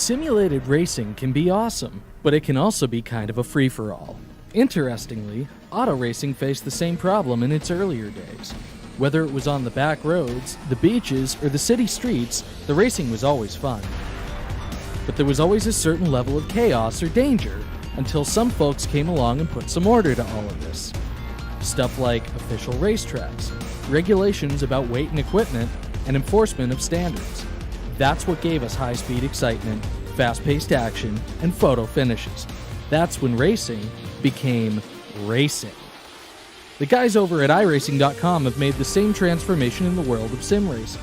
Simulated racing can be awesome, but it can also be kind of a free-for-all. Interestingly, auto racing faced the same problem in its earlier days. Whether it was on the back roads, the beaches, or the city streets, the racing was always fun. But there was always a certain level of chaos or danger, until some folks came along and put some order to all of this. Stuff like official racetracks, regulations about weight and equipment, and enforcement of standards. That's what gave us high-speed excitement, fast-paced action, and photo finishes. That's when racing became racing. The guys over at iRacing.com have made the same transformation in the world of sim racing.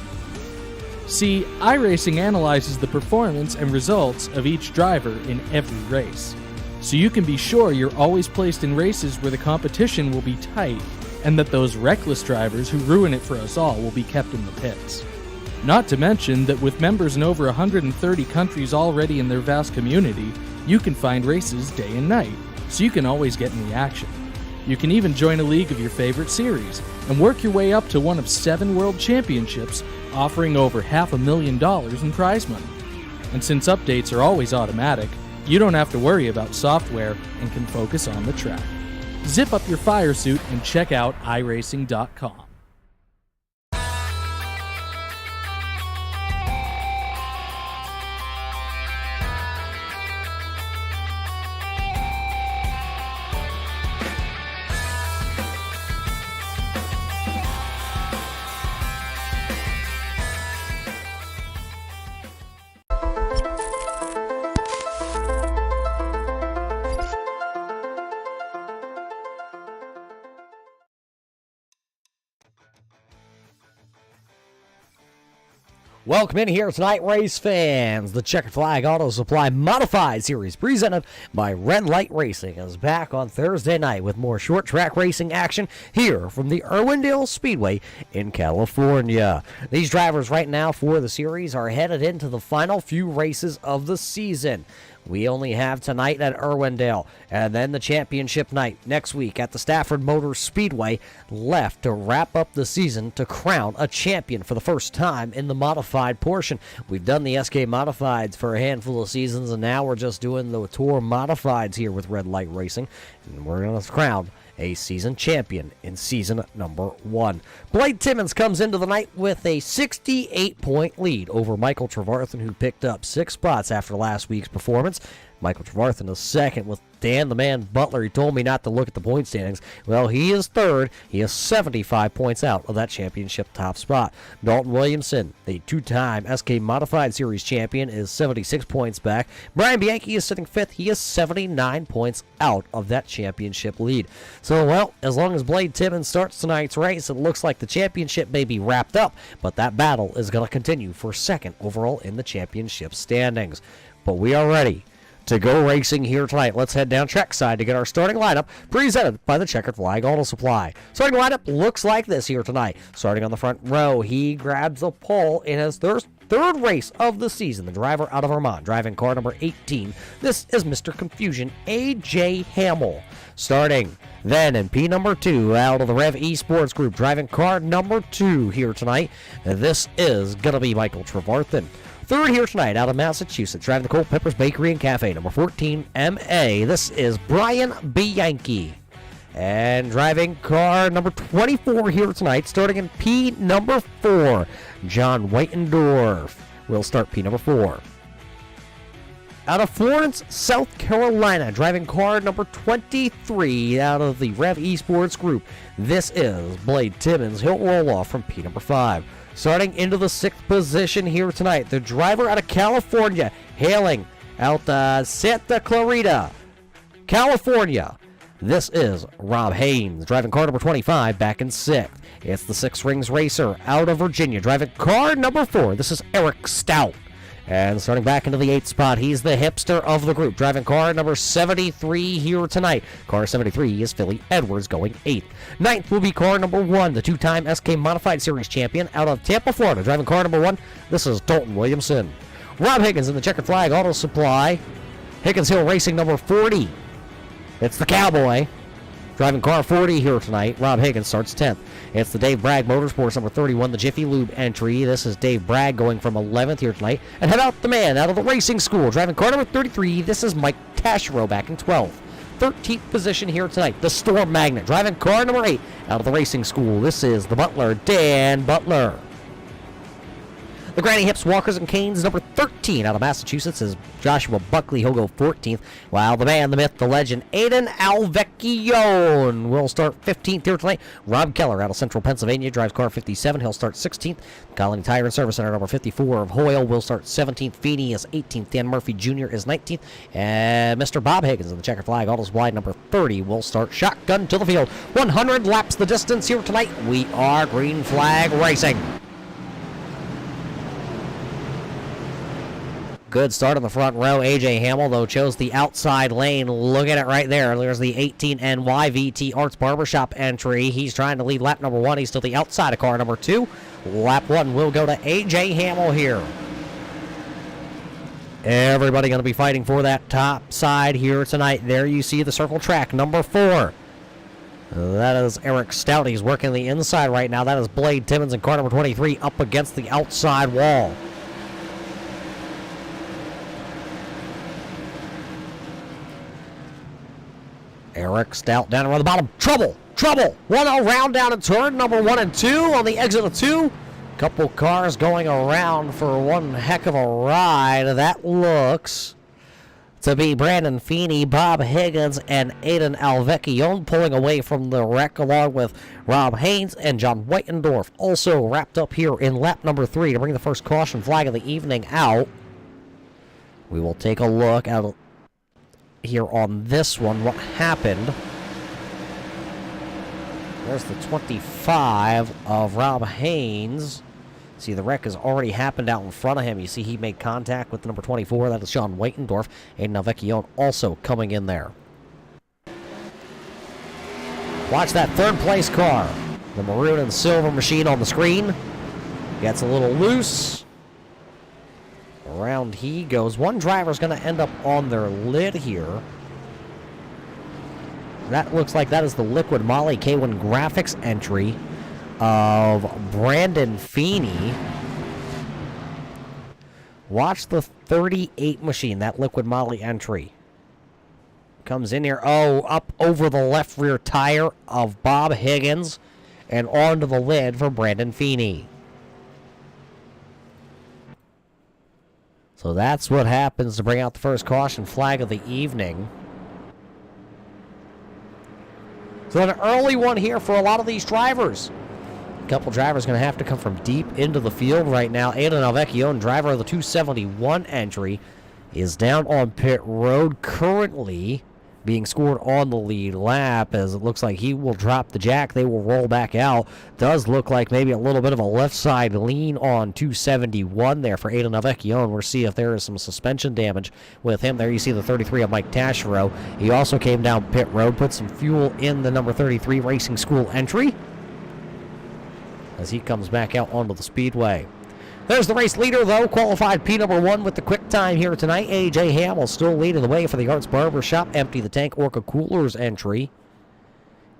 See, iRacing analyzes the performance and results of each driver in every race, so you can be sure you're always placed in races where the competition will be tight and that those reckless drivers who ruin it for us all will be kept in the pits. Not to mention that with members in over 130 countries already in their vast community, you can find races day and night, so you can always get in the action. You can even join a league of your favorite series and work your way up to one of 7 world championships, offering over $500,000 in prize money. And since updates are always automatic, you don't have to worry about software and can focus on the track. Zip up your fire suit and check out iRacing.com. Welcome in here tonight, race fans. The Checkered Flag Auto Supply Modified Series presented by Red Light Racing is back on Thursday night with more short track racing action here from the Irwindale Speedway in California. These drivers right now for the series are headed into the final few races of the season. We only have tonight at Irwindale, and then the championship night next week at the Stafford Motor Speedway left to wrap up the season to crown a champion for the first time in the modified portion. We've done the SK Modifieds for a handful of seasons, and now we're just doing the Tour Modifieds here with Red Light Racing, and we're going to crown a season champion in season number 1. Blade Timmons comes into the night with a 68-point lead over Michael Trevarthen, who picked up 6 spots after last week's performance. Michael Trevarthen is second with Dan the Man Butler. He told me not to look at the point standings. Well, he is third. He is 75 points out of that championship top spot. Dalton Williamson, the 2-time SK Modified Series champion, is 76 points back. Brian Bianchi is sitting fifth. He is 79 points out of that championship lead. So, well, as long as Blade Timmons starts tonight's race, it looks like the championship may be wrapped up, but that battle is going to continue for second overall in the championship standings. But we are ready to go racing here tonight. Let's head down trackside to get our starting lineup presented by the Checkered Flag Auto Supply. Starting lineup looks like this here tonight. Starting on the front row, he grabs the pole in his third race of the season. The driver out of Vermont, driving car number 18. This is Mr. Confusion, A.J. Hamill. Starting then in P number 2 out of the Rev Esports Group, driving car number 2 here tonight. This is going to be Michael Trevarthen. Third here tonight out of Massachusetts, driving the Cold Peppers Bakery and Cafe, number 14 MA. This is Brian Bianchi. And driving car number 24 here tonight, starting in P number 4, John Whitendorf will start P number 4. Out of Florence, South Carolina, driving car number 23 out of the Rev Esports Group, this is Blade Timmons. He'll roll off from P number 5. Starting into the 6th position here tonight, the driver out of California, hailing out Santa Clarita, California. This is Rob Haynes, driving car number 25, back in 6th. It's the Six Rings Racer out of Virginia, driving car number 4. This is Eric Stout. And starting back into the 8th spot, he's the hipster of the group, driving car number 73 here tonight. Car 73 is Philly Edwards, going 8th. 9th will be car number 1, the 2-time SK Modified Series champion out of Tampa, Florida, driving car number 1. This is Dalton Williamson. Rob Higgins in the Checkered Flag Auto Supply. Higgins Hill Racing number 40. It's the Cowboy. Driving car 40 here tonight, Rob Higgins starts 10th. It's the Dave Bragg Motorsports number 31, the Jiffy Lube entry. This is Dave Bragg going from 11th here tonight. And how about the man out of the racing school? Driving car number 33, this is Mike Taschereau back in 12th. 13th position here tonight, the Storm Magnet. Driving car number 8 out of the racing school. This is the Butler, Dan Butler. The Granny Hips Walkers and Canes, number 13 out of Massachusetts, is Joshua Buckley. He'll go 14th, while the man, the myth, the legend, Aiden Alvecchione will start 15th here tonight. Rob Keller out of Central Pennsylvania drives car 57. He'll start 16th. Colony Tire and Service Center, number 54 of Hoyle, will start 17th. Feeney is 18th. Dan Murphy Jr. is 19th. And Mr. Bob Higgins of the Checkered Flag Auto Supply, number 30, will start shotgun to the field. 100 laps the distance here tonight. We are Green Flag Racing. Good start on the front row. A.J. Hamill, though, chose the outside lane. Look at it right there. There's the 18 NYVT Arts Barbershop entry. He's trying to lead lap number 1. He's still the outside of car number 2. Lap 1 will go to A.J. Hamill here. Everybody going to be fighting for that top side here tonight. There you see the circle track, number 4. That is Eric Stout. He's working the inside right now. That is Blade Timmons in car number 23 up against the outside wall. Eric Stout down around the bottom. Trouble! 1 around down in turn number 1 and 2 on the exit of 2. Couple cars going around for one heck of a ride. That looks to be Brandon Feeney, Bob Higgins, and Aiden Alvecchione pulling away from the wreck, along with Rob Haynes and John Whitendorf. Also wrapped up here in lap number 3 to bring the first caution flag of the evening out. We will take a look at here on this one, what happened. There's the 25 of Rob Haynes. See, the wreck has already happened out in front of him. You see he made contact with the number 24. That is Sean Whitendorf. Aiden Alvecchione also coming in there. Watch that third place car. The maroon and silver machine on the screen. Gets a little loose. Around he goes. One driver's going to end up on their lid here. That looks like that is the Liquid Molly K1 Graphics entry of Brandon Feeney. Watch the 38 machine, that Liquid Molly entry. Comes in here, up over the left rear tire of Bob Higgins and onto the lid for Brandon Feeney. So that's what happens to bring out the first caution flag of the evening. So an early one here for a lot of these drivers. A couple drivers going to have to come from deep into the field right now. Aiden Alvecchione, driver of the 271 entry, is down on pit road currently, being scored on the lead lap, as it looks like he will drop the jack. They will roll back out. Does look like maybe a little bit of a left side lean on 271 there for Aiden Alvecchione. We'll see if there is some suspension damage with him. There you see the 33 of Mike Taschereau. He also came down pit road, put some fuel in the number 33 Racing School entry as he comes back out onto the speedway. There's the race leader, though, qualified P number 1 with the quick time here tonight. A.J. Hamill still leading the way for the Arts Barbershop Empty the Tank Orca Coolers entry.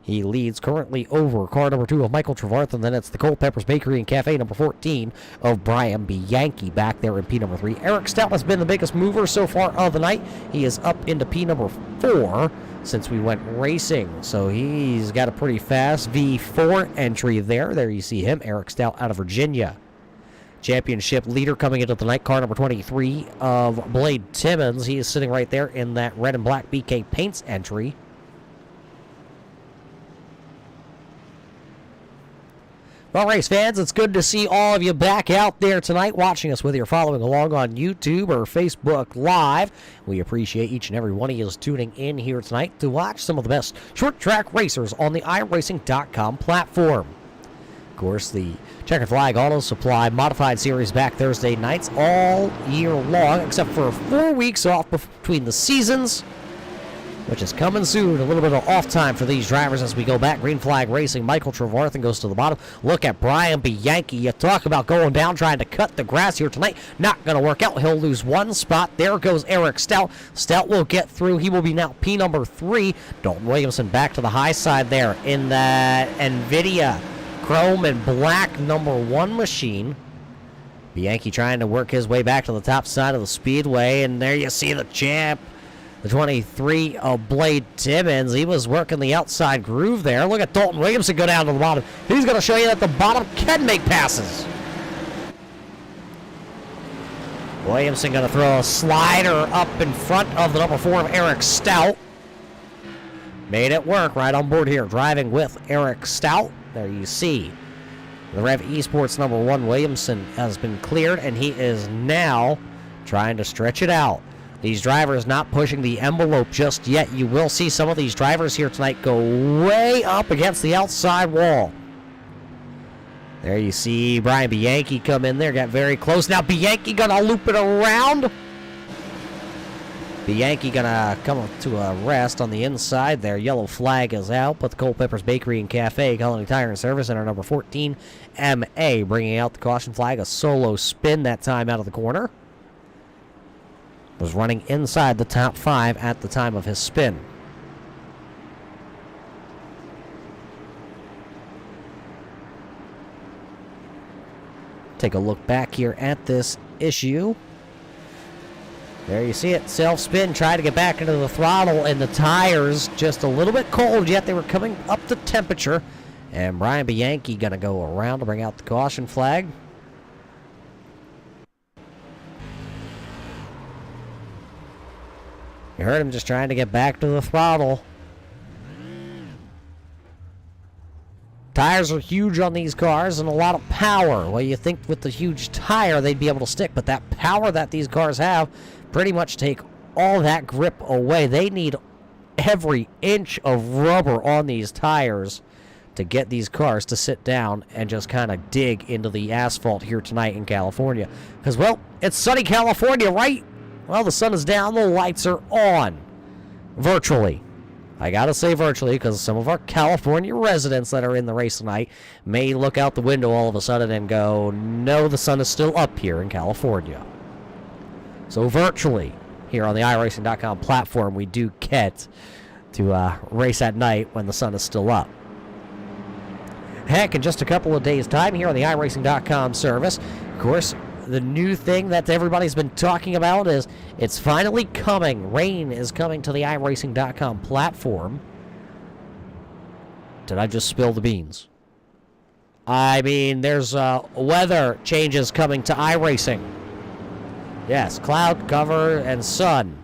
He leads currently over car number 2 of Michael Trevarth, and then it's the Culpeppers Bakery and Cafe number 14 of Brian Bianchi back there in P number 3. Eric Stout has been the biggest mover so far of the night. He is up into P number 4 since we went racing, so he's got a pretty fast V4 entry there. There you see him, Eric Stout out of Virginia. Championship leader coming into the night, car number 23 of Blade Timmons. He is sitting right there in that red and black BK Paints entry. Well, race fans, it's good to see all of you back out there tonight watching us, whether you're following along on YouTube or Facebook Live. We appreciate each and every one of you tuning in here tonight to watch some of the best short track racers on the iRacing.com platform. Of course, the Checkered Flag Auto Supply Modified Series back Thursday nights all year long, except for 4 weeks off between the seasons. which is coming soon. A little bit of off time for these drivers as we go back. Green flag racing. Michael Trevarthen goes to the bottom. Look at Brian Bianchi. You talk about going down, trying to cut the grass here tonight. Not going to work out. He'll lose one spot. There goes Eric Stout. Stout will get through. He will be now P number 3. Dalton Williamson back to the high side there in that NVIDIA chrome and black number 1 machine. Bianchi trying to work his way back to the top side of the Speedway, and there you see the champ, the 23 of Blade Timmons. He was working the outside groove there. Look at Dalton Williamson go down to the bottom. He's going to show you that the bottom can make passes. Williamson going to throw a slider up in front of the number 4 of Eric Stout. Made it work right on board here, driving with Eric Stout. There you see the Rev Esports number 1 Williamson has been cleared, and he is now trying to stretch it out. These drivers not pushing the envelope just yet. You will see some of these drivers here tonight go way up against the outside wall. There you see Brian Bianchi come in there, got very close. Now Bianchi gonna loop it around. Bianchi gonna come to a rest on the inside there. Yellow flag is out, but the Culpeppers Bakery and Cafe, Colony Tire and Service Center, number 14, MA, bringing out the caution flag. A solo spin that time out of the corner. Was running inside the top 5 at the time of his spin. Take a look back here at this issue. There you see it, self-spin, try to get back into the throttle, and the tires just a little bit cold, yet they were coming up to temperature. And Brian Bianchi going to go around to bring out the caution flag. You heard him just trying to get back to the throttle. Tires are huge on these cars and a lot of power. Well, you think with the huge tire they'd be able to stick, but that power that these cars have pretty much take all that grip away. They need every inch of rubber on these tires to get these cars to sit down and just kind of dig into the asphalt here tonight in California. Because, well, it's sunny California, right? Well, the sun is down, the lights are on. Virtually. I gotta say virtually, because some of our California residents that are in the race tonight may look out the window all of a sudden and go, no, the sun is still up here in California. So virtually, here on the iRacing.com platform, we do get to race at night when the sun is still up. Heck, in just a couple of days' time here on the iRacing.com service, of course, the new thing that everybody's been talking about is it's finally coming. Rain is coming to the iRacing.com platform. Did I just spill the beans? I mean, there's weather changes coming to iRacing. Yes, cloud cover and sun.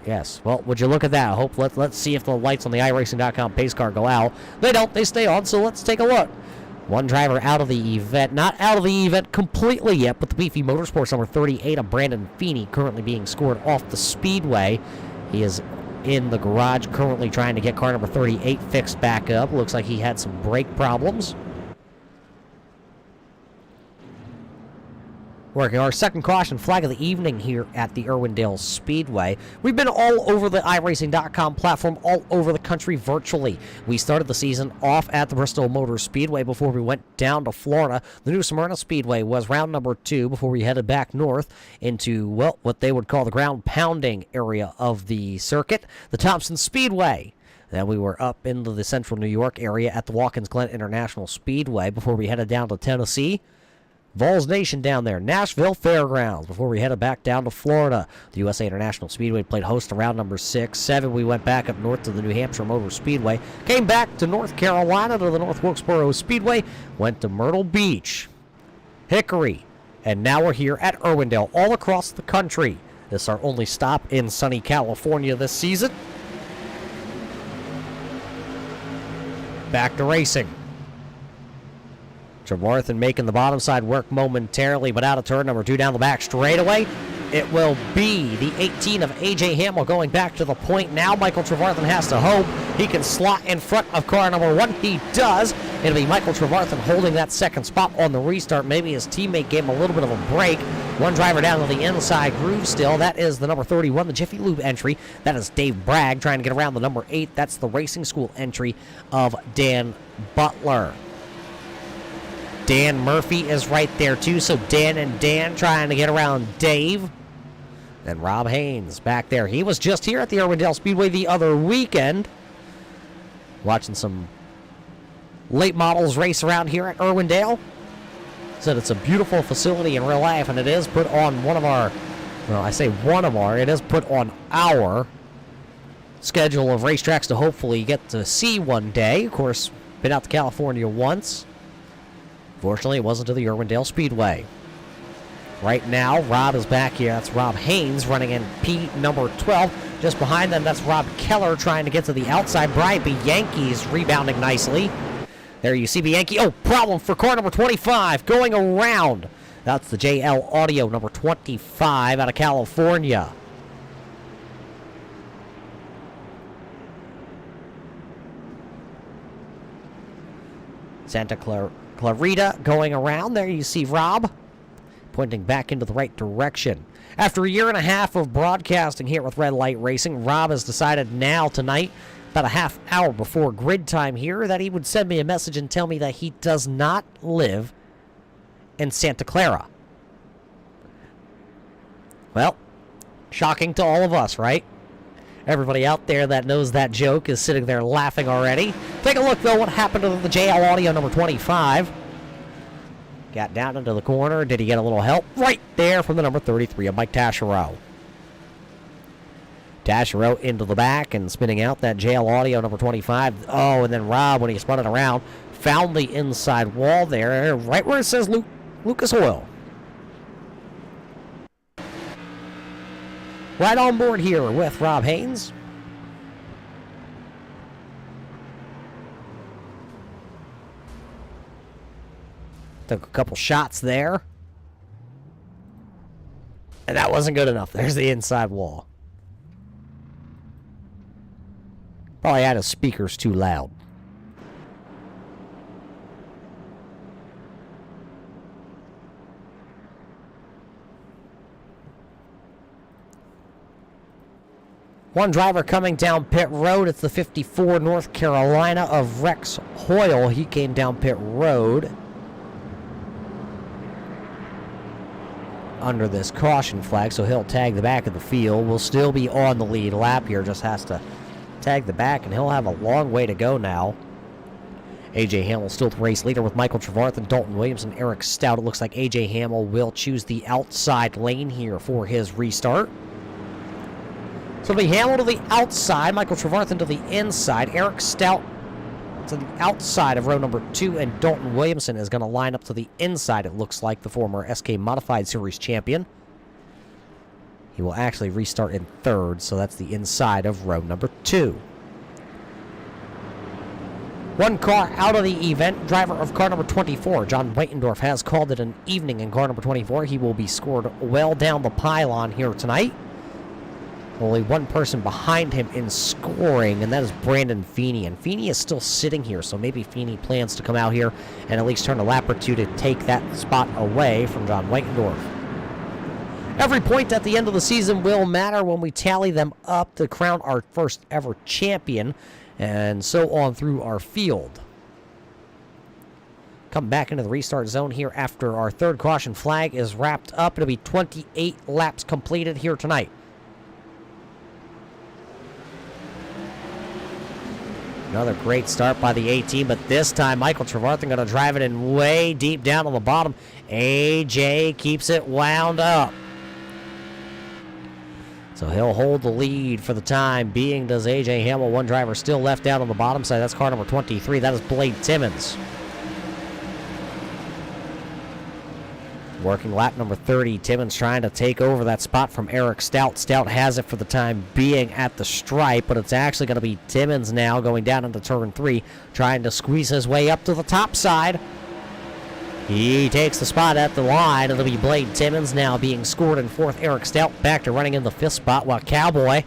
Yes, well, would you look at that? Let's see if the lights on the iRacing.com pace car go out. They don't, they stay on, so let's take a look. One driver out of the event. Not out of the event completely yet, but the Beefy Motorsports number 38 of Brandon Feeney currently being scored off the Speedway. He is in the garage currently trying to get car number 38 fixed back up. Looks like he had some brake problems. Working our second caution flag of the evening here at the Irwindale Speedway. We've been all over the iRacing.com platform, all over the country virtually. We started the season off at the Bristol Motor Speedway before we went down to Florida. The New Smyrna Speedway was round number 2 before we headed back north into, well, what they would call the ground pounding area of the circuit, the Thompson Speedway. Then we were up into the central New York area at the Watkins Glen International Speedway before we headed down to Tennessee. Vols Nation down there, Nashville Fairgrounds, before we headed back down to Florida. The USA International Speedway played host to round number 6. 7, we went back up north to the New Hampshire Motor Speedway. Came back to North Carolina to the North Wilkesboro Speedway. Went to Myrtle Beach, Hickory, and now we're here at Irwindale, all across the country. This is our only stop in sunny California this season. Back to racing. Trevarthen making the bottom side work momentarily, but out of turn number 2 down the back straightaway. It will be the 18 of A.J. Hamill going back to the point now. Michael Trevarthen has to hope he can slot in front of car number 1. He does. It'll be Michael Trevarthen holding that second spot on the restart. Maybe his teammate gave him a little bit of a break. One driver down to the inside groove still. That is the number 31, the Jiffy Lube entry. That is Dave Bragg trying to get around the number 8. That's the Racing School entry of Dan Butler. Dan Murphy is right there too, so Dan and Dan trying to get around Dave. And Rob Haynes back there. He was just here at the Irwindale Speedway the other weekend, watching some late models race around here at Irwindale. Said it's a beautiful facility in real life, and it is put on one of our, well, I say one of our, it is put on our schedule of racetracks to hopefully get to see one day. Of course, been out to California once. Fortunately, it wasn't to the Irwindale Speedway. Right now, Rob is back here. That's Rob Haynes running in P number 12. Just behind them, that's Rob Keller trying to get to the outside. Brian Bianchi's rebounding nicely. There you see Bianchi. Oh, problem for car number 25 going around. That's the JL Audio number 25 out of California. Santa Clarita going around. There you see Rob pointing back into the right direction. After a year and a half of broadcasting here with Red Light Racing, Rob has decided now tonight, about a half hour before grid time here, that he would send me a message and tell me that he does not live in Santa Clara. Well, shocking to all of us, right? Everybody out there that knows that joke is sitting there laughing already. Take a look, though, what happened to the JL Audio number 25. Got down into the corner. Did he get a little help? Right there from the number 33 of Mike Taschereau. Taschereau into the back and spinning out that JL Audio number 25. Oh, and then Rob, when he spun it around, found the inside wall there, right where it says Lucas Oil. Right on board here with Rob Haynes. Took a couple shots there. And that wasn't good enough. There's the inside wall. Probably had his speakers too loud. One driver coming down pit road. It's the 54 North Carolina of Rex Hoyle. He came down pit road under this caution flag, so he'll tag the back of the field. Will still be on the lead lap here, just has to tag the back, and he'll have a long way to go now. A.J. Hamill still the race leader with Michael Trevarthen, Dalton Williamson, Eric Stout. It looks like A.J. Hamill will choose the outside lane here for his restart. So it'll be Hamill to the outside, Michael Trevarthen to the inside, Eric Stout to the outside of row number 2, and Dalton Williamson is going to line up to the inside, it looks like, the former SK Modified Series champion. He will actually restart in third, so that's the inside of row number 2. One car out of the event, driver of car number 24, John Weitendorf, has called it an evening in car number 24. He will be scored well down the pylon here tonight. Only one person behind him in scoring, and that is Brandon Feeney. And Feeney is still sitting here, so maybe Feeney plans to come out here and at least turn a lap or two to take that spot away from John Weitendorf. Every point at the end of the season will matter when we tally them up to crown our first ever champion, and so on through our field. Come back into the restart zone here after our third caution flag is wrapped up. It'll be 28 laps completed here tonight. Another great start by the A-team, but this time Michael Trevarthen going to drive it in way deep down on the bottom. AJ keeps it wound up. So he'll hold the lead for the time being, does AJ Hamill. One driver still left down on the bottom side. That's car number 23. That is Blade Timmons. Working lap number 30. Timmons trying to take over that spot from Eric Stout. Stout has it for the time being at the stripe, but it's actually going to be Timmons now going down into turn 3, trying to squeeze his way up to the top side. He takes the spot at the line. It'll be Blade Timmons now being scored in 4th. Eric Stout back to running in the 5th spot, while Cowboy,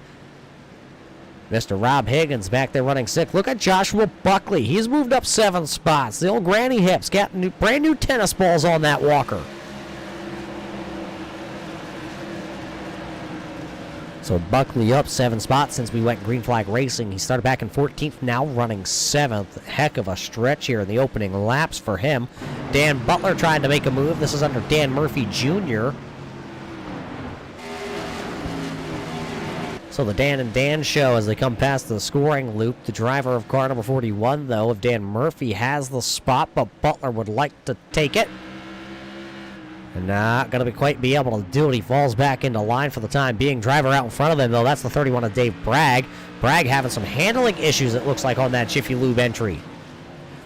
Mr. Rob Higgins, back there running 6th. Look at Joshua Buckley. He's moved up 7 spots. The old granny hips got brand new tennis balls on that walker. So Buckley up 7 spots since we went green flag racing. He started back in 14th, now running 7th. Heck of a stretch here in the opening laps for him. Dan Butler trying to make a move. This is under Dan Murphy Jr. So the Dan and Dan show as they come past the scoring loop. The driver of car number 41, though, of Dan Murphy, has the spot, but Butler would like to take it. And not going to quite be able to do it. He falls back into line for the time being. Driver out in front of him, though. That's the 31 of Dave Bragg. Bragg having some handling issues, it looks like, on that Jiffy Lube entry.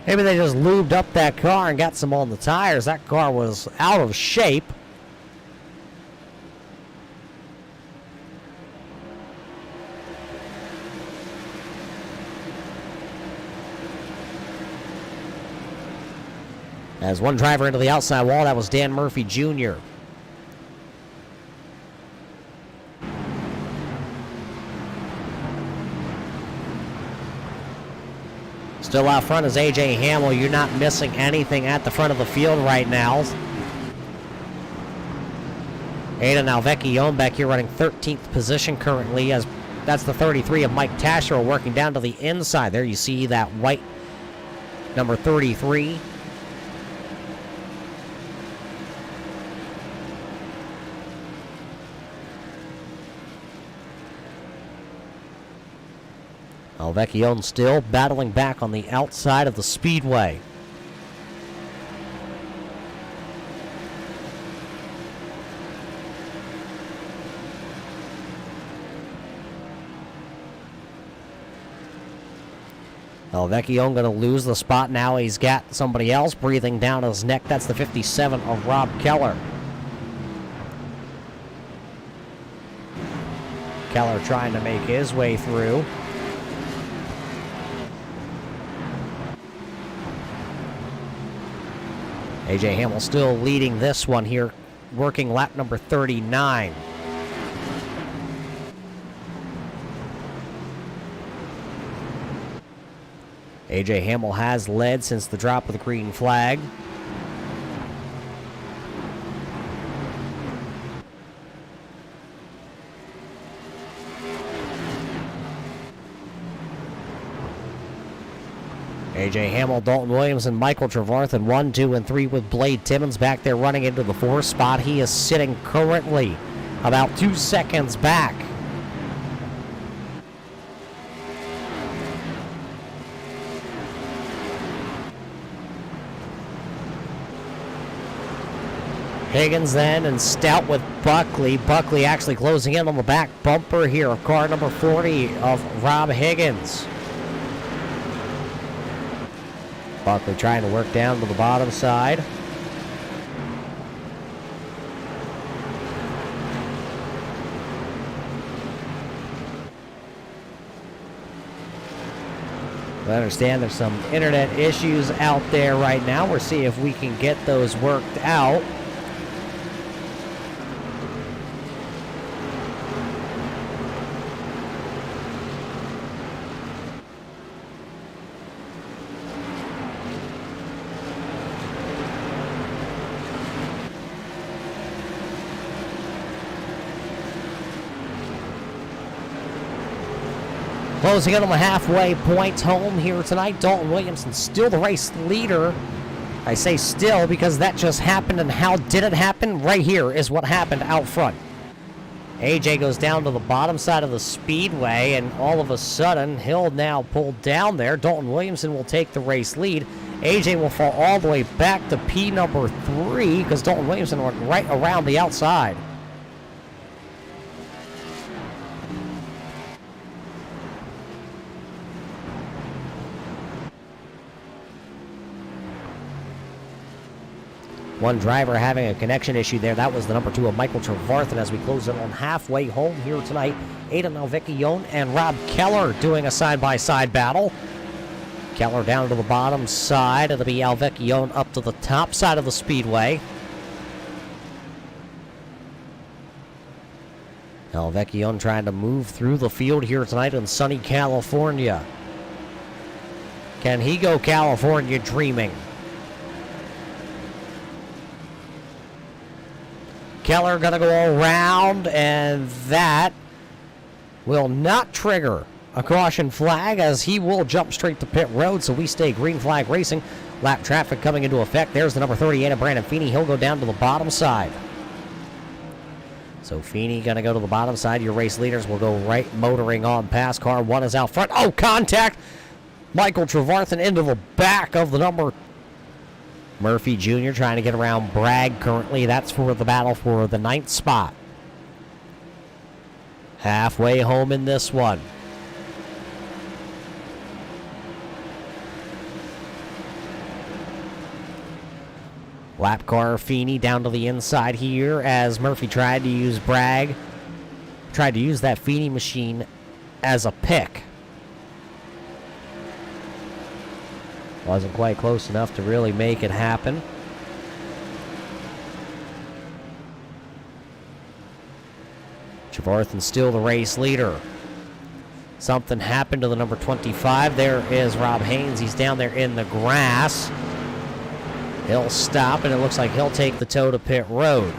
Maybe they just lubed up that car and got some on the tires. That car was out of shape. As one driver into the outside wall, that was Dan Murphy Jr. Still out front is A.J. Hamill. You're not missing anything at the front of the field right now. Aiden Alvecchione back here running 13th position currently, as that's the 33 of Mike Tasher working down to the inside. There you see that white number 33. Alvecchione still battling back on the outside of the Speedway. Alvecchione going to lose the spot now. He's got somebody else breathing down his neck. That's the 57 of Rob Keller. Keller trying to make his way through. A.J. Hamill still leading this one here, working lap number 39. A.J. Hamill has led since the drop of the green flag. A.J. Hamill, Dalton Williams, and Michael Trevarthen 1, 2, and 3 with Blade Timmons back there running into the 4th spot. He is sitting currently about 2 seconds back. Higgins then and Stout with Buckley. Buckley actually closing in on the back bumper here of car number 40 of Rob Higgins. Buckley trying to work down to the bottom side. I understand there's some internet issues out there right now. We'll see if we can get those worked out. Closing in on the halfway point home here tonight. Dalton Williamson still the race leader. I say still because that just happened, and how did it happen? Right here is what happened out front. AJ goes down to the bottom side of the Speedway, and all of a sudden, he'll now pull down there. Dalton Williamson will take the race lead. AJ will fall all the way back to P number 3 because Dalton Williamson went right around the outside. One driver having a connection issue there. That was the number 2 of Michael Trevarthen as we close in on halfway home here tonight. Aiden Alvecchione and Rob Keller doing a side-by-side battle. Keller down to the bottom side. It'll be Alvecchione up to the top side of the Speedway. Alvecchione trying to move through the field here tonight in sunny California. Can he go California dreaming? Keller going to go around, and that will not trigger a caution flag as he will jump straight to pit road, so we stay green flag racing. Lap traffic coming into effect. There's the number 38 of Brandon Feeney. He'll go down to the bottom side. So Feeney going to go to the bottom side. Your race leaders will go right motoring on past. Car 1 is out front. Oh, contact! Michael Trevarthen into the back of the number. Murphy Jr. trying to get around Bragg currently. That's for the battle for the 9th spot. Halfway home in this one. Lap car Feeney down to the inside here as Murphy tried to use Bragg. Tried to use that Feeney machine as a pick. Wasn't quite close enough to really make it happen. Trevarthen still the race leader. Something happened to the number 25. There is Rob Haynes. He's down there in the grass. He'll stop, and it looks like he'll take the tow to pit road.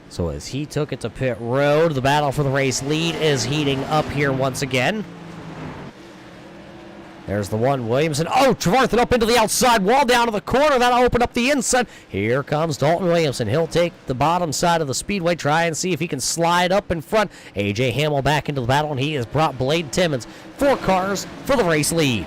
So as he took it to pit road, the battle for the race lead is heating up here once again. There's the one, Williamson. Oh, Trevarthen up into the outside wall, down to the corner. That'll open up the inside. Here comes Dalton Williamson. He'll take the bottom side of the speedway, try and see if he can slide up in front. A.J. Hamill back into the battle, and he has brought Blade Timmons 4 cars for the race lead.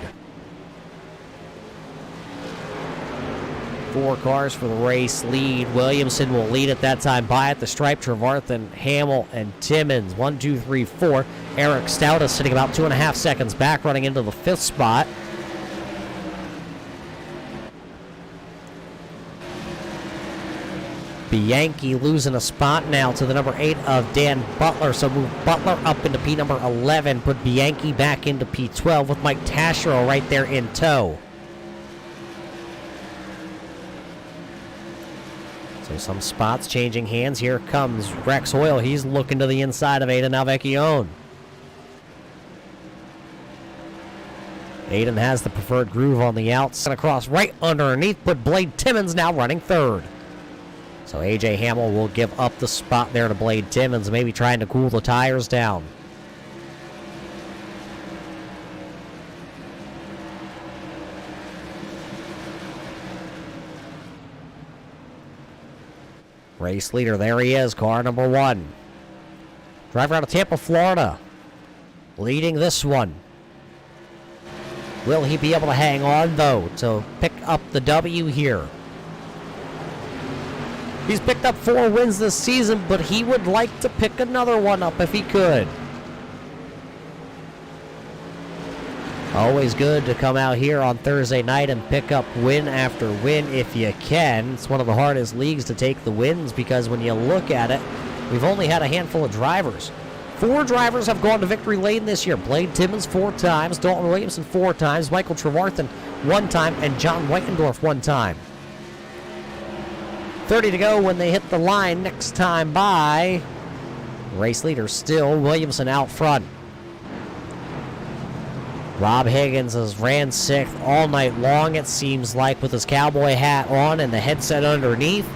4 cars for the race lead. Williamson will lead at that time by at the stripe. Trevarthen, Hamill, and Timmons. 1, 2, 3, 4. Eric Stout is sitting about 2.5 seconds back, running into the 5th spot. Bianchi losing a spot now to the number 8 of Dan Butler. So move Butler up into P number 11. Put Bianchi back into P12 with Mike Taschereau right there in tow. So some spots changing hands. Here comes Rex Hoyle. He's looking to the inside of Aiden Alvecchione. Aiden has the preferred groove on the outside across right underneath, but Blade Timmons now running 3rd. So A.J. Hamill will give up the spot there to Blade Timmons, maybe trying to cool the tires down. Race leader, there he is, car number 1. Driver out of Tampa, Florida, leading this one. Will he be able to hang on, though, to pick up the W here? He's picked up 4 wins this season, but he would like to pick another one up if he could. Always good to come out here on Thursday night and pick up win after win if you can. It's one of the hardest leagues to take the wins because when you look at it, we've only had a handful of drivers. 4 drivers have gone to victory lane this year. Blade Timmons 4 times, Dalton Williamson 4 times, Michael Trevarthen 1 time, and John Whitendorf 1 time. 30 to go when they hit the line next time by. Race leader still Williamson out front. Rob Higgins has ran 6th all night long, it seems like, with his cowboy hat on and the headset underneath.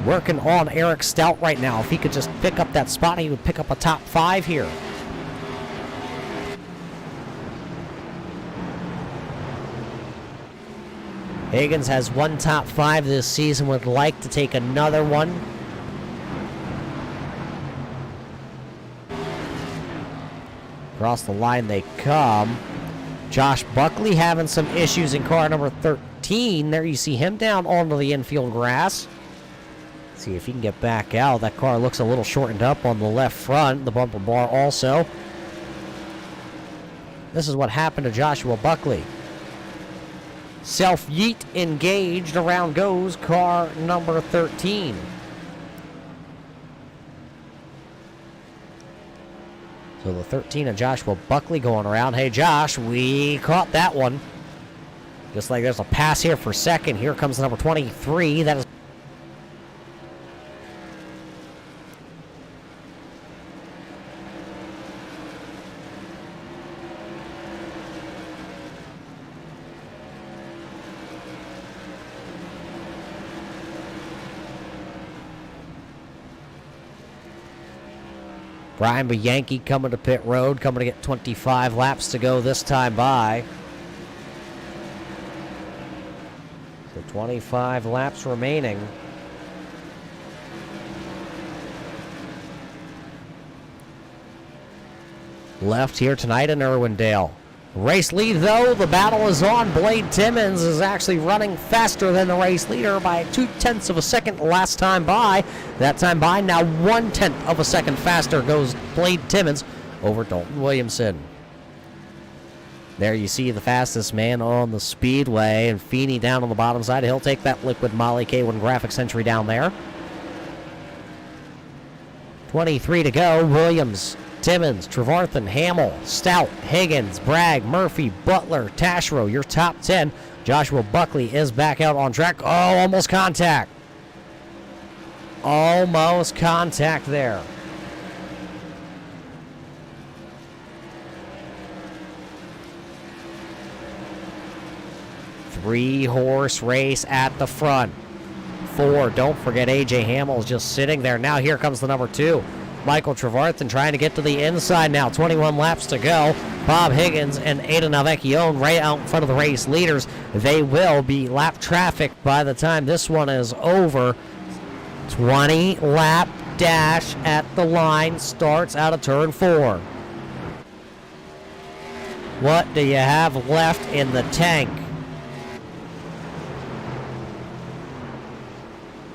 Working on Eric Stout right now. If he could just pick up that spot, he would pick up a top 5 here. Higgins has 1 top 5 this season, would like to take another one. Across the line they come. Josh Buckley having some issues in car number 13. There you see him down onto the infield grass. See if he can get back out. That car looks a little shortened up on the left front. The bumper bar also. This is what happened to Joshua Buckley. Self-yeet engaged. Around goes car number 13. So the 13 of Joshua Buckley going around. Hey, Josh, we caught that one. Just like there's a pass here for 2nd. Here comes the number 23. That is. Brian Bianchi coming to pit road, coming to get 25 laps to go this time by. So 25 laps remaining. Left here tonight in Irwindale. Race lead, though, the battle is on. Blade Timmons is actually running faster than the race leader by 0.2 of a second last time by. That time by, now 1/10 of a second faster goes Blade Timmons over Dalton Williamson. There you see the fastest man on the Speedway, and Feeney down on the bottom side. He'll take that liquid Molly K1 graphics entry down there. 23 to go. Williams, Timmons, Trevarthen, Hamill, Stout, Higgins, Bragg, Murphy, Butler, Taschereau, your top 10. Joshua Buckley is back out on track. Oh, almost contact. Almost contact there. Three-horse race at the front. 4, don't forget A.J. Hamill is just sitting there. Now here comes the number 2. Michael Trevarthen trying to get to the inside now. 21 laps to go. Bob Higgins and Aidan Alvecchione right out in front of the race leaders. They will be lap traffic by the time this one is over. 20-lap dash at the line starts out of turn 4. What do you have left in the tank?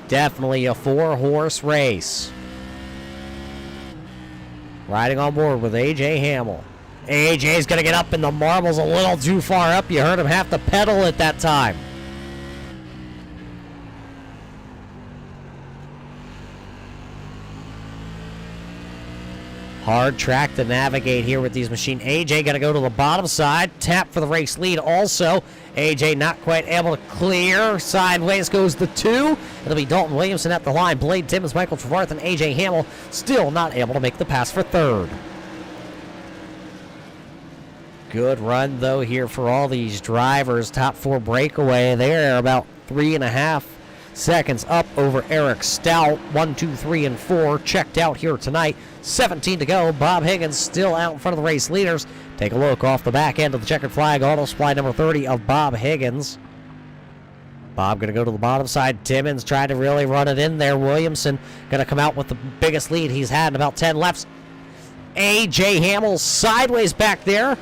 Definitely a 4-horse race. Riding on board with A.J. Hamill. A.J.'s going to get up in the marbles a little too far up. You heard him have to pedal at that time. Hard track to navigate here with these machines. A.J. going to go to the bottom side. Tap for the race lead also. A.J. not quite able to clear. Sideways goes the 2. It'll be Dalton Williamson at the line. Blade Timmons, Michael Trevarthen, and A.J. Hamill still not able to make the pass for 3rd. Good run, though, here for all these drivers. Top 4 breakaway there, about 3.5 seconds up over Eric Stout. 1, 2, 3, and 4 checked out here tonight. 17 to go. Bob Higgins still out in front of the race leaders. Take a look off the back end of the checkered flag. Auto supply number 30 of Bob Higgins. Bob going to go to the bottom side. Timmons trying to really run it in there. Williamson going to come out with the biggest lead he's had in about 10 laps. A.J. Hamill sideways back there.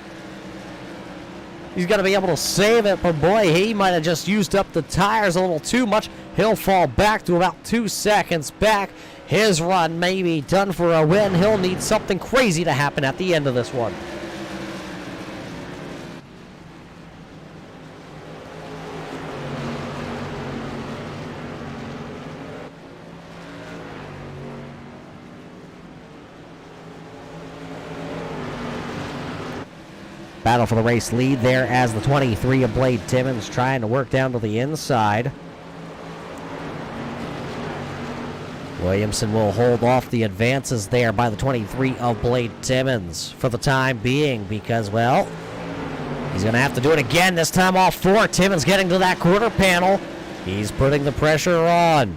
He's going to be able to save it, but boy, he might have just used up the tires a little too much. He'll fall back to about 2 seconds back. His run may be done for a win. He'll need something crazy to happen at the end of this one. Battle for the race lead there as the 23 of Blade Timmons trying to work down to the inside. Williamson will hold off the advances there by the 23 of Blade Timmons for the time being because, well, he's going to have to do it again, this time off 4. Timmons getting to that quarter panel. He's putting the pressure on.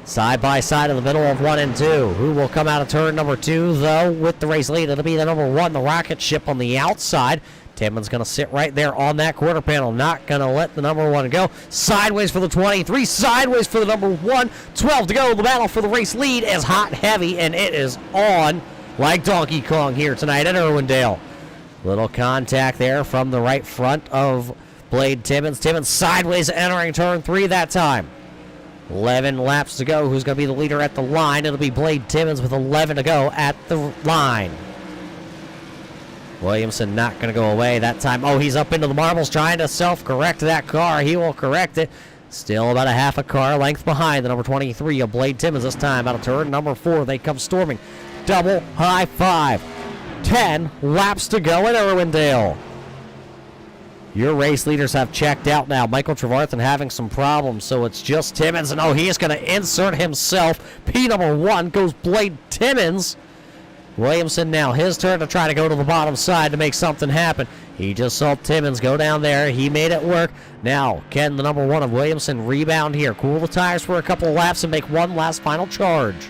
Side by side in the middle of 1 and 2. Who will come out of turn number 2, though, with the race lead? It'll be the number 1, the rocket ship on the outside. Timmons going to sit right there on that quarter panel. Not going to let the number 1 go. Sideways for the 23. Sideways for the number 1. 12 to go. The battle for the race lead is hot, heavy, and it is on like Donkey Kong here tonight at Irwindale. Little contact there from the right front of Blade Timmons. Timmons sideways entering turn 3 that time. 11 laps to go. Who's going to be the leader at the line? It'll be Blade Timmons with 11 to go at the line. Williamson not going to go away that time. Oh, he's up into the marbles trying to self-correct that car. He will correct it. Still about a half a car length behind the number 23 of Blade Timmons this time. Out of turn number 4, they come storming. Double high 5. 10 laps to go at Irwindale. Your race leaders have checked out now. Michael Trevarthen having some problems, so it's just Timmons. And oh, he is going to insert himself. P number 1 goes Blade Timmons. Williamson now, his turn to try to go to the bottom side to make something happen. He just saw Timmons go down there. He made it work. Now, can the number 1 of Williamson rebound here? Cool the tires for a couple of laps and make one last final charge.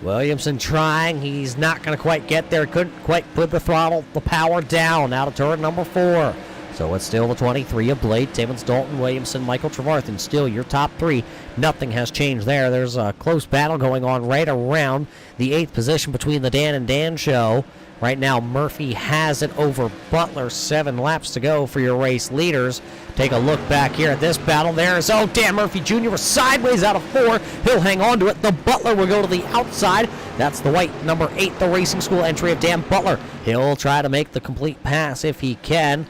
Williamson trying. He's not going to quite get there. Couldn't quite put the power down out of turn number 4. So it's still the 23 of Blade Timmons, Dalton Williamson, Michael Trevarthen. Still your top 3. Nothing has changed there. There's a close battle going on right around the 8th position between the Dan and Dan show. Right now, Murphy has it over Butler. 7 laps to go for your race leaders. Take a look back here at this battle. There's, Dan Murphy Jr. was sideways out of 4. He'll hang on to it. The Butler will go to the outside. That's the white number 8, the racing school entry of Dan Butler. He'll try to make the complete pass if he can.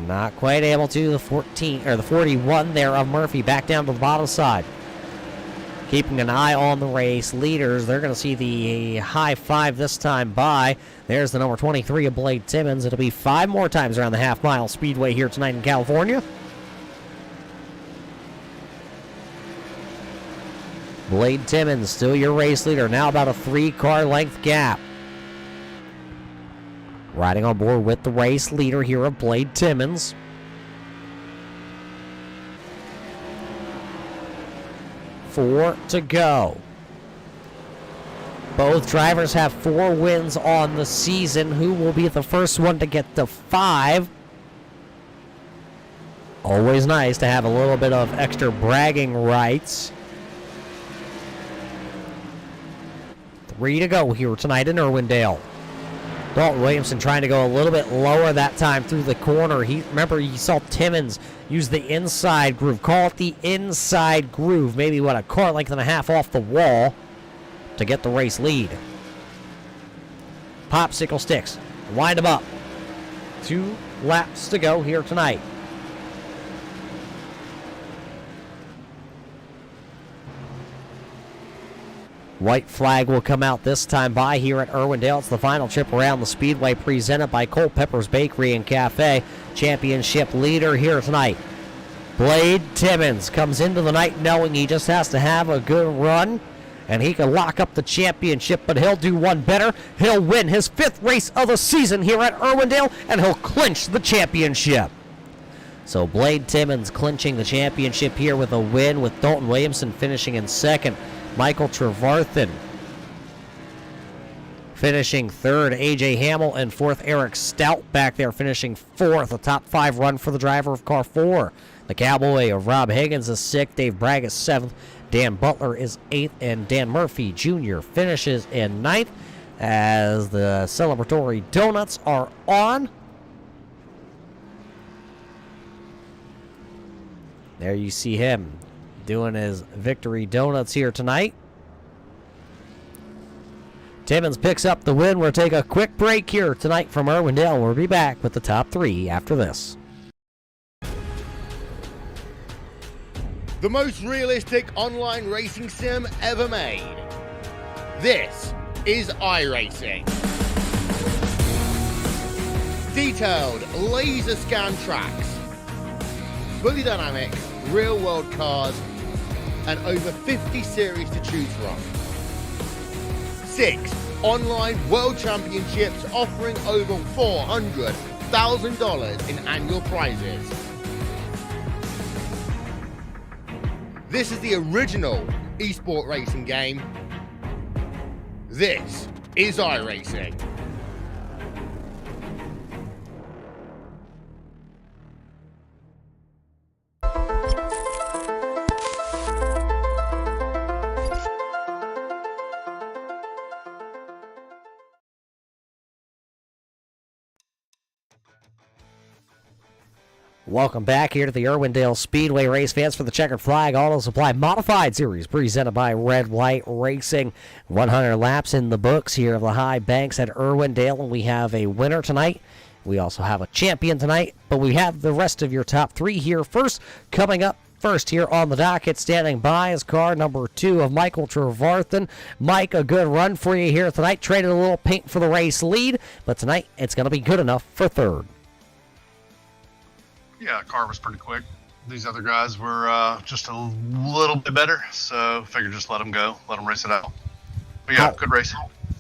Not quite able to. The 41 there of Murphy back down to the bottom side. Keeping an eye on the race leaders. They're going to see the high 5 this time by. There's the number 23 of Blade Timmons. It'll be 5 more times around the half-mile Speedway here tonight in California. Blade Timmons, still your race leader. Now about a 3-car length gap. Riding on board with the race leader here of Blade Timmons. Four to go. Both drivers have 4 wins on the season. Who will be the first one to get to 5? Always nice to have a little bit of extra bragging rights. 3 to go here tonight in Irwindale. Dalton Williamson trying to go a little bit lower that time through the corner. Remember, you saw Timmons use the inside groove. Call it the inside groove. Maybe, a car length and a half off the wall to get the race lead. Popsicle sticks. Wind them up. 2 laps to go here tonight. White flag will come out this time by here at Irwindale. It's the final trip around the Speedway presented by Culpeper's Bakery and Cafe. Championship leader here tonight. Blade Timmons comes into the night knowing he just has to have a good run and he can lock up the championship, but he'll do one better. He'll win his 5th race of the season here at Irwindale and he'll clinch the championship. So Blade Timmons clinching the championship here with a win, with Dalton Williamson finishing in 2nd. Michael Trevarthen finishing 3rd. A.J. Hamill in 4th. Eric Stout back there finishing 4th. A top 5 run for the driver of car 4. The Cowboy of Rob Higgins is 6th. Dave Bragg is 7th. Dan Butler is 8th. And Dan Murphy Jr. finishes in 9th as the celebratory donuts are on. There you see him doing his victory donuts here tonight. Timmons picks up the win. We'll take a quick break here tonight from Irwindale. We'll be back with the top 3 after this. The most realistic online racing sim ever made. This is iRacing. Detailed laser scan tracks, fully dynamic, real world cars, and over 50 series to choose from. 6 online world championships offering over $400,000 in annual prizes. This is the original esport racing game. This is iRacing. Welcome back here to the Irwindale Speedway race fans for the Checkered Flag Auto Supply Modified Series presented by Red Light Racing. 100 laps in the books here of the high banks at Irwindale, and we have a winner tonight. We also have a champion tonight, but we have the rest of your top 3 here first. Coming up first here on the docket, standing by is car number 2 of Michael Trevarthen. Mike, a good run for you here tonight. Traded a little paint for the race lead, but tonight it's going to be good enough for 3rd. Yeah, car was pretty quick. These other guys were just a little bit better, so figured just let them go, let them race it out. But yeah, good race.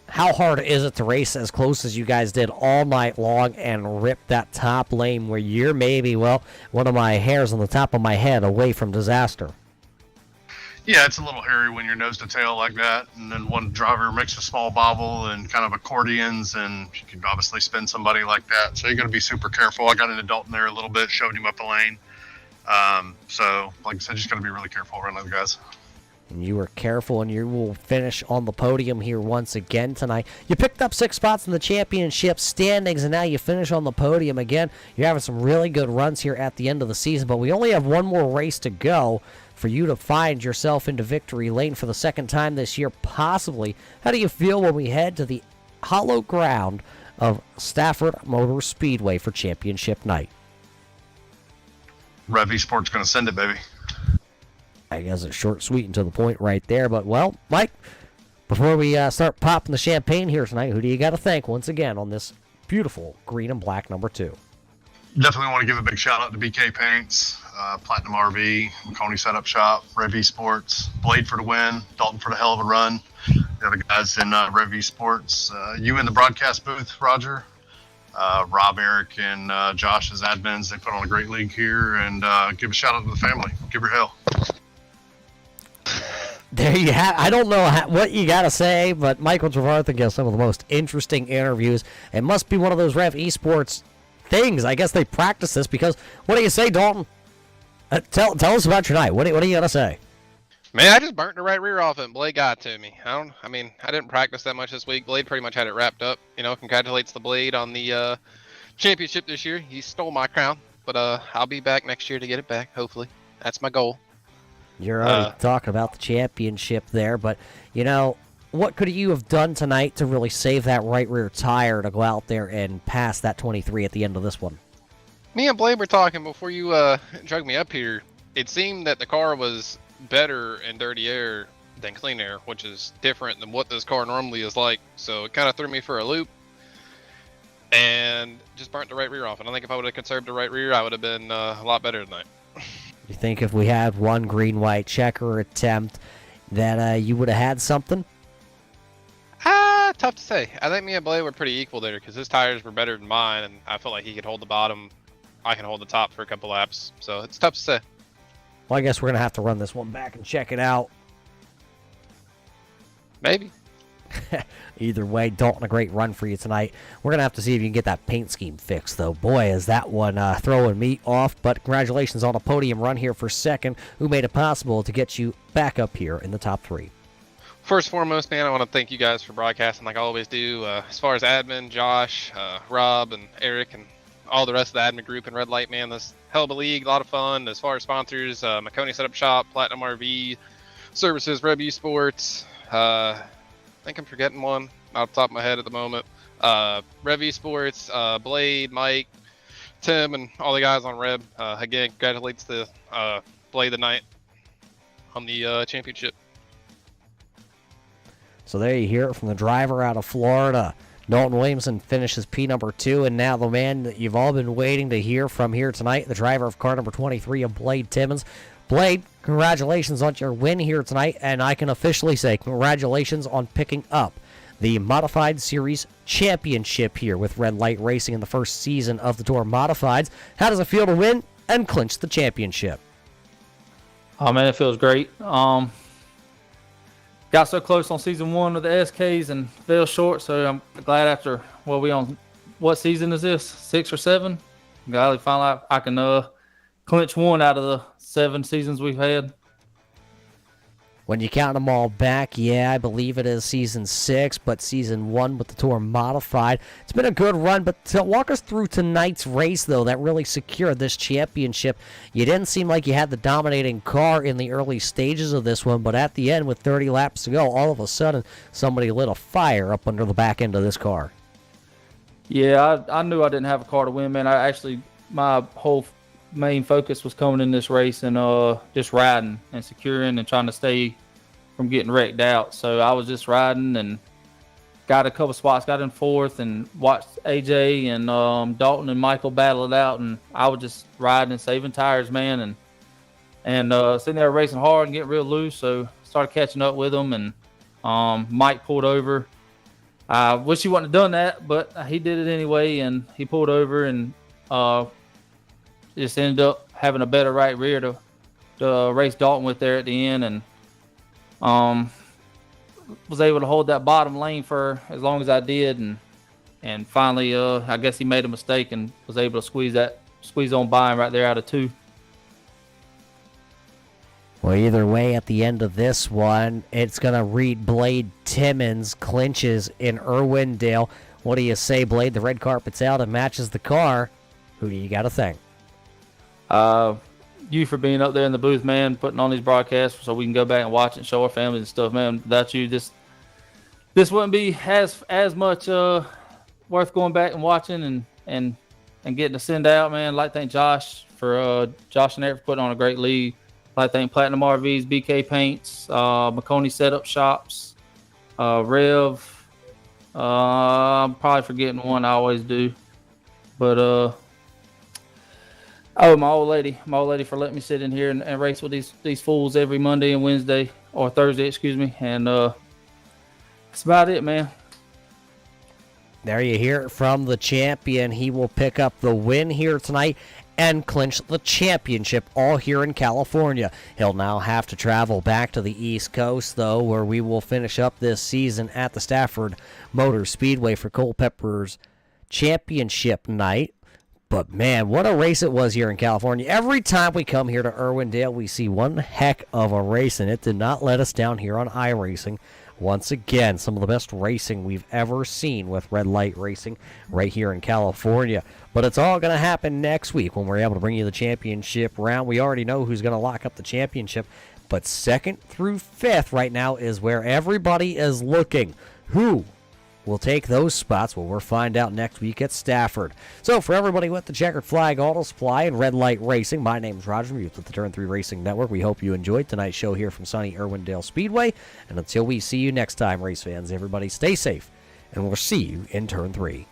How hard is it to race as close as you guys did all night long and rip that top lane where you're maybe, one of my hairs on the top of my head away from disaster? Yeah, it's a little hairy when you're nose to tail like that, and then one driver makes a small bobble and kind of accordions, and you can obviously spin somebody like that. So you got to be super careful. I got into Dalton there a little bit, showed him up the lane. So, like I said, just got to be really careful around those guys. And you were careful, and you will finish on the podium here once again tonight. You picked up 6 spots in the championship standings, and now you finish on the podium again. You're having some really good runs here at the end of the season, but we only have one more race to go for you to find yourself into victory lane for the second time this year, possibly. How do you feel when we head to the hollow ground of Stafford Motor Speedway for championship night? Rev Esports going to send it, baby. I guess it's short, sweet, and to the point right there. But, well, Mike, before we start popping the champagne here tonight, who do you got to thank once again on this beautiful green and black number 2? Definitely want to give a big shout out to BK Paints, Platinum RV, Coney Setup Shop, Rev Esports, Blade for the win, Dalton for the hell of a run, the other guys in Rev Esports, you in the broadcast booth, Roger, Rob, Eric, and Josh as admins. They put on a great league here, and give a shout out to the family. Give her hell. There you have. I don't know what you got to say, but Michael Trevarthen gives some of the most interesting interviews. It must be one of those Rev Esports things. I guess they practice this because, what do you say, Dalton? Tell us about your night. What do you got to say? Man, I just burnt the right rear off it, and Blade got it to me. I didn't practice that much this week. Blade pretty much had it wrapped up. Congratulates the Blade on the championship this year. He stole my crown, but I'll be back next year to get it back, hopefully. That's my goal. You're already talking about the championship there, but, what could you have done tonight to really save that right rear tire to go out there and pass that 23 at the end of this one? Me and Blade were talking before you drug me up here. It seemed that the car was better in dirty air than clean air, which is different than what this car normally is like. So it kind of threw me for a loop and just burnt the right rear off. And I think if I would have conserved the right rear, I would have been a lot better tonight. You think if we had one green-white checker attempt that you would have had something? Tough to say. I think me and Blade were pretty equal there because his tires were better than mine, and I felt like he could hold the bottom. I can hold the top for a couple laps, so it's tough to say. Well, I guess we're going to have to run this one back and check it out. Maybe. Either way, Dalton, a great run for you tonight. We're going to have to see if you can get that paint scheme fixed, though. Boy, is that one throwing me off. But congratulations on a podium run here for second, who made it possible to get you back up here in the top 3. First and foremost, man, I want to thank you guys for broadcasting like I always do. As far as admin, Josh, Rob, and Eric, and all the rest of the admin group in Red Light, man, this hell of a league, a lot of fun. As far as sponsors, Coney Setup Shop, Platinum RV, Services, Rev Esports, I think I'm forgetting one off the top of my head at the moment. Rev Esports, Blade, Mike, Tim, and all the guys on Rev. Again, congratulates the Blade the night on the championship. So there you hear it from the driver out of Florida. Dalton Williamson finishes P number 2, and now the man that you've all been waiting to hear from here tonight, the driver of car number 23 of Blade Timmons. Blade, congratulations on your win here tonight, and I can officially say congratulations on picking up the Modified Series Championship here with Red Light Racing in the first season of the Tour Modifieds. How does it feel to win and clinch the championship? Oh, man, it feels great. Got so close on season 1 of the SKs and fell short, so I'm glad after, we on, what season is this, 6 or 7? Glad finally I can clinch 1 out of the 7 seasons we've had. When you count them all back, yeah, I believe it is season 6, but season 1 with the Tour Modified. It's been a good run, but to walk us through tonight's race, though, that really secured this championship. You didn't seem like you had the dominating car in the early stages of this one, but at the end, with 30 laps to go, all of a sudden, somebody lit a fire up under the back end of this car. Yeah, I knew I didn't have a car to win, man. My whole main focus was coming in this race and just riding and securing and trying to stay from getting wrecked out. So I was just riding and got a couple spots, got in 4th, and watched AJ and Dalton and Michael battle it out, and I was just riding and saving tires, man, and sitting there racing hard and getting real loose. So started catching up with them, and Mike pulled over. I wish he wouldn't have done that, but he did it anyway, and he pulled over and just ended up having a better right rear to race Dalton with there at the end, and Was able to hold that bottom lane for as long as I did, and finally, I guess he made a mistake and was able to squeeze on by him right there out of 2. Well, either way, at the end of this one, it's going to read Blade Timmons clinches in Irwindale. What do you say, Blade? The red carpet's out and matches the car. Who do you got to thank? You for being up there in the booth, man, putting on these broadcasts so we can go back and watch it and show our families and stuff, man. Without you, this wouldn't be as much worth going back and watching and getting to send out, man. I'd like to thank Josh and Eric for putting on a great lead. I'd like to thank Platinum RVs, BK Paints, McConey Setup Shops, Rev. I'm probably forgetting one. I always do, but my old lady for letting me sit in here and race with these fools every Monday and Wednesday or Thursday, excuse me. And that's about it, man. There you hear it from the champion. He will pick up the win here tonight and clinch the championship all here in California. He'll now have to travel back to the East Coast, though, where we will finish up this season at the Stafford Motor Speedway for Culpepper's championship night. But, man, what a race it was here in California. Every time we come here to Irwindale, we see one heck of a race, and it did not let us down here on iRacing. Once again, some of the best racing we've ever seen with Red Light Racing right here in California. But it's all going to happen next week when we're able to bring you the championship round. We already know who's going to lock up the championship, but 2nd through 5th right now is where everybody is looking. Who will take those spots? Well, we'll find out next week at Stafford. So for everybody with the Checkered Flag Auto Supply and Red Light Racing, my name's Roger Muth with the Turn 3 Racing Network. We hope you enjoyed tonight's show here from sunny Irwindale Speedway. And until we see you next time, race fans, everybody stay safe, and we'll see you in Turn 3.